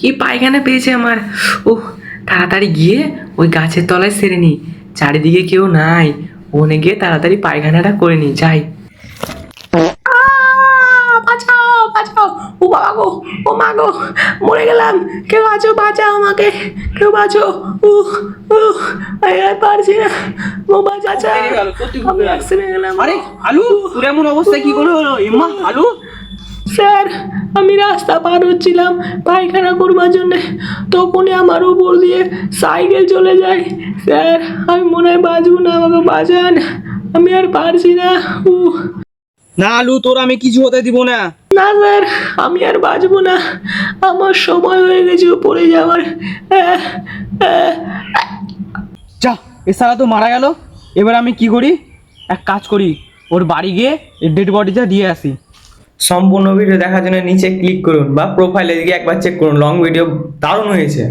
কি পায়খানা পেয়েছে আমার। ওহ, তাড়াতাড়ি গিয়ে ওই গাছের তলায় সেরে নি, চারিদিকে কেউ নাই। ওখানে গিয়ে তাড়াতাড়ি পায়খানাটা করে নি, যাই। বাঁচাও বাঁচাও, ও বাবা গো, ও মা গো, মরে গেলাম। কেউ আছো, বাঁচাও আমাকে, কেউ বাঁচো। উহ উহ, আর পারছি না, ও বাঁচা। আমি অ্যাক্সিডেন্ট গেলাম। আরে আলু, তোর এমন অবস্থা কি করে হলো? এমা আলু, স্যার, আমি রাস্তা পার হচ্ছিলাম পায়খানা করবার জন্য, তখনই আমার উপর দিয়ে সাইকেল চলে যায়। স্যার, আমি মনে হয় বাঁচবো না, আমাকে বাঁচান, আমি আর পারছি না। না আলু, তোর আমি কিছু হতে দিব না। না স্যার, আমি আর বাঁচবো না, আমার সময় হয়ে গেছে পড়ে যাওয়ার। আহ, আহ, যা, এ সারা তো মারা গেল। এবার আমি কি করি? এক কাজ করি, ওর বাড়ি গিয়ে ডেড বডিটা দিয়ে আসি। সম্পূর্ণ ভিডিও দেখার জন্য নিচে ক্লিক করুন বা প্রোফাইলে গিয়ে একবার চেক করুন, লং ভিডিও দারুণ হয়েছে।